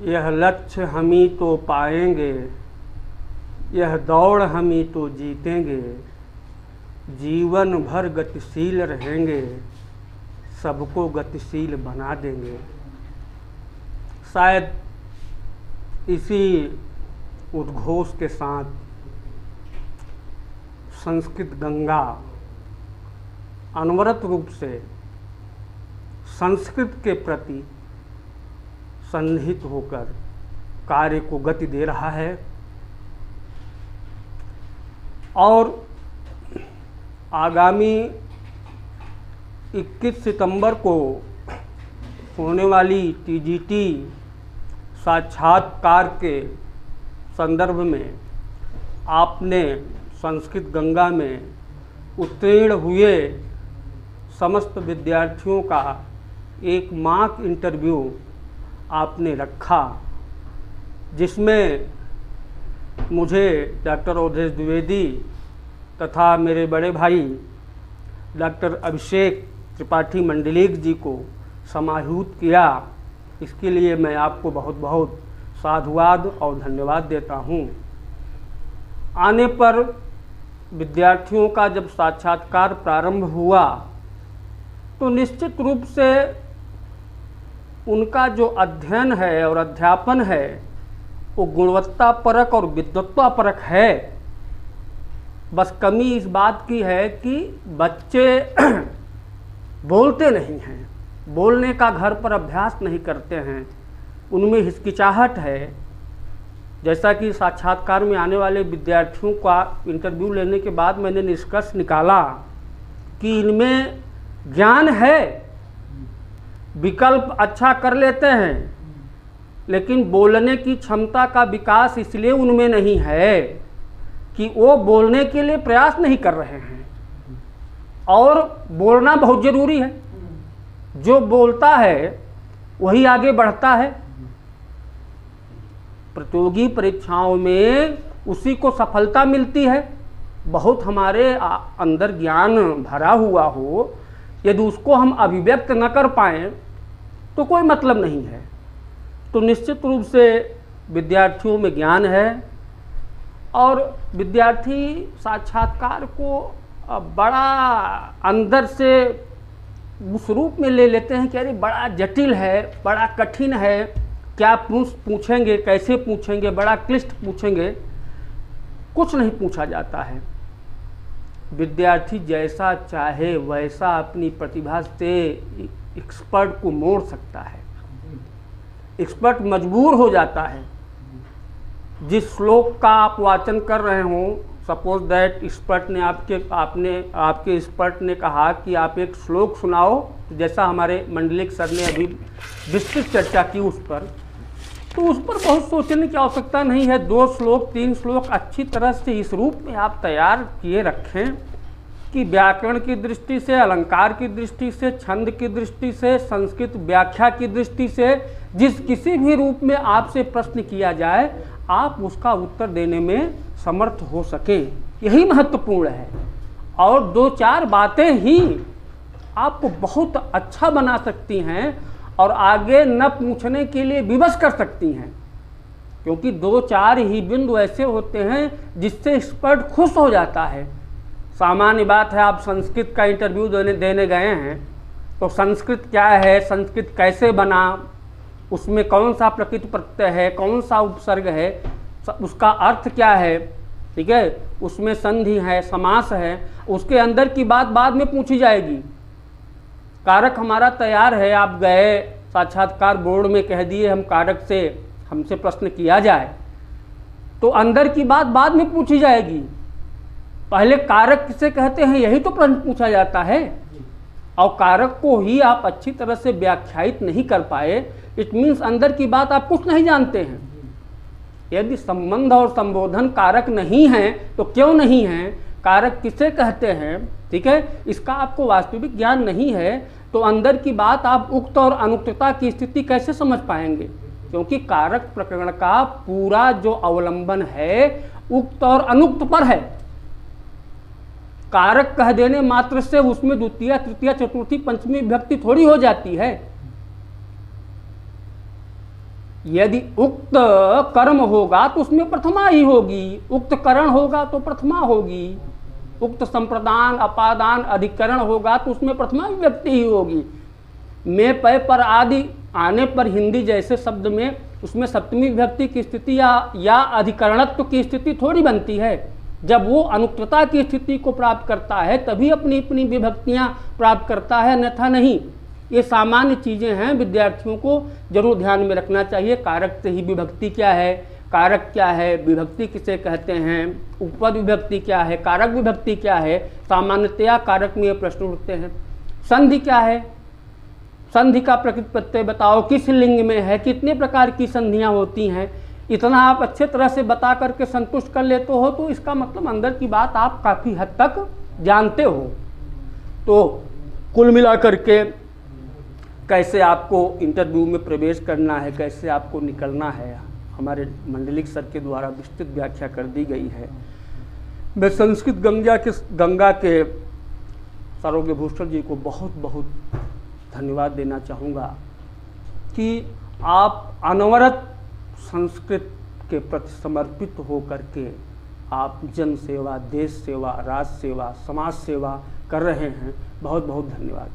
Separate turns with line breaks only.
यह लक्ष्य हम ही तो पाएंगे, यह दौड़ हम ही तो जीतेंगे, जीवन भर गतिशील रहेंगे, सबको गतिशील बना देंगे। शायद इसी उद्घोष के साथ संस्कृत गंगा अनवरत रूप से संस्कृत के प्रति सन्निहित होकर कार्य को गति दे रहा है और आगामी 21 सितंबर को होने वाली टीजीटी साक्षात्कार के संदर्भ में आपने संस्कृत गंगा में उत्तीर्ण हुए समस्त विद्यार्थियों का एक मॉक इंटरव्यू आपने रखा, जिसमें मुझे डॉक्टर अवधेश द्विवेदी तथा मेरे बड़े भाई डॉक्टर अभिषेक त्रिपाठी मंडलिक जी को समाहूत किया। इसके लिए मैं आपको बहुत बहुत साधुवाद और धन्यवाद देता हूँ। आने पर विद्यार्थियों का जब साक्षात्कार प्रारंभ हुआ तो निश्चित रूप से उनका जो अध्ययन है और अध्यापन है वो गुणवत्तापरक और विद्वत्तापरक है। बस कमी इस बात की है कि बच्चे बोलते नहीं हैं, बोलने का घर पर अभ्यास नहीं करते हैं, उनमें हिचकिचाहट है। जैसा कि साक्षात्कार में आने वाले विद्यार्थियों का इंटरव्यू लेने के बाद मैंने निष्कर्ष निकाला कि इनमें ज्ञान है, विकल्प अच्छा कर लेते हैं, लेकिन बोलने की क्षमता का विकास इसलिए उनमें नहीं है कि वो बोलने के लिए प्रयास नहीं कर रहे हैं। और बोलना बहुत ज़रूरी है, जो बोलता है वही आगे बढ़ता है। प्रतियोगी परीक्षाओं में उसी को सफलता मिलती है। बहुत हमारे अंदर ज्ञान भरा हुआ हो, यदि उसको हम अभिव्यक्त न कर पाएँ तो कोई मतलब नहीं है। तो निश्चित रूप से विद्यार्थियों में ज्ञान है और विद्यार्थी साक्षात्कार को बड़ा अंदर से उस रूप में ले लेते हैं कि अरे बड़ा जटिल है, बड़ा कठिन है, क्या पूछेंगे, कैसे पूछेंगे, बड़ा क्लिष्ट पूछेंगे। कुछ नहीं पूछा जाता है। विद्यार्थी जैसा चाहे वैसा अपनी प्रतिभा से एक्सपर्ट को मोड़ सकता है। एक्सपर्ट मजबूर हो जाता है। जिस श्लोक का आप वाचन कर रहे हो, सपोज दैट एक्सपर्ट ने आपके एक्सपर्ट ने कहा कि आप एक श्लोक सुनाओ, तो जैसा हमारे मंडलिक सर ने अभी विस्तृत चर्चा की उस पर, तो उस पर बहुत सोचने की आवश्यकता नहीं है। 2 श्लोक 3 श्लोक अच्छी तरह से इस रूप में आप तैयार किए रखें कि व्याकरण की दृष्टि से, अलंकार की दृष्टि से, छंद की दृष्टि से, संस्कृत व्याख्या की दृष्टि से जिस किसी भी रूप में आपसे प्रश्न किया जाए आप उसका उत्तर देने में समर्थ हो सके, यही महत्वपूर्ण है। और 2-4 बातें ही आपको बहुत अच्छा बना सकती हैं और आगे न पूछने के लिए विवश कर सकती हैं, क्योंकि 2-4 ही बिंदु ऐसे होते हैं जिससे एक्सपर्ट खुश हो जाता है। सामान्य बात है, आप संस्कृत का इंटरव्यू देने गए हैं तो संस्कृत क्या है, संस्कृत कैसे बना, उसमें कौन सा प्रकृति प्रत्यय है, कौन सा उपसर्ग है, उसका अर्थ क्या है, ठीक है, उसमें संधि है, समास है, उसके अंदर की बात बाद में पूछी जाएगी। कारक हमारा तैयार है, आप गए साक्षात्कार बोर्ड में कह दिए हम कारक से हमसे प्रश्न किया जाए, तो अंदर की बात बाद में पूछी जाएगी। पहले कारक किसे कहते हैं यही तो प्रश्न पूछा जाता है, और कारक को ही आप अच्छी तरह से व्याख्यायित नहीं कर पाए, इट मीन्स अंदर की बात आप कुछ नहीं जानते हैं। यदि संबंध और संबोधन कारक नहीं है तो क्यों नहीं है, कारक किसे कहते हैं, ठीक है, इसका आपको वास्तविक ज्ञान नहीं है तो अंदर की बात आप उक्त और अनुक्तता की स्थिति कैसे समझ पाएंगे, क्योंकि कारक प्रकरण का पूरा जो अवलंबन है उक्त और अनुक्त पर है। कारक कह देने मात्र से उसमें द्वितीय तृतीय चतुर्थी पंचमी विभक्ति थोड़ी हो जाती है। यदि उक्त कर्म होगा तो उसमें प्रथमा ही होगी, उक्त करण होगा तो प्रथमा होगी, उक्त संप्रदान अपादान अधिकरण होगा तो उसमें प्रथमा विभक्ति ही होगी। में पय पर आदि आने पर हिंदी जैसे शब्द में उसमें सप्तमी विभक्ति की स्थिति या अधिकरणत्व की स्थिति थोड़ी बनती है। जब वो अनुक्तता की स्थिति को प्राप्त करता है तभी अपनी अपनी विभक्तियां प्राप्त करता है, अन्यथा नहीं। ये सामान्य चीज़ें हैं, विद्यार्थियों को जरूर ध्यान में रखना चाहिए। कारक से ही विभक्ति क्या है, कारक क्या है, विभक्ति किसे कहते हैं, उपपद विभक्ति क्या है, कारक विभक्ति क्या है, सामान्यतया कारक में ये प्रश्न उठते हैं। संधि क्या है, संधि का प्रकृत प्रत्यय बताओ, किस लिंग में है, कितने प्रकार की संधियां होती हैं, इतना आप अच्छे तरह से बता करके संतुष्ट कर लेते हो तो इसका मतलब अंदर की बात आप काफ़ी हद तक जानते हो। तो कुल मिला करके कैसे आपको इंटरव्यू में प्रवेश करना है, कैसे आपको निकलना है, हमारे मंडलिक सर के द्वारा विस्तृत व्याख्या कर दी गई है। मैं संस्कृत गंगा के सरोग्य भूषण जी को बहुत बहुत धन्यवाद देना चाहूँगा कि आप अनवरत संस्कृत के प्रति समर्पित हो करके आप जन सेवा, देश सेवा, राष्ट्र सेवा, समाज सेवा कर रहे हैं। बहुत बहुत धन्यवाद।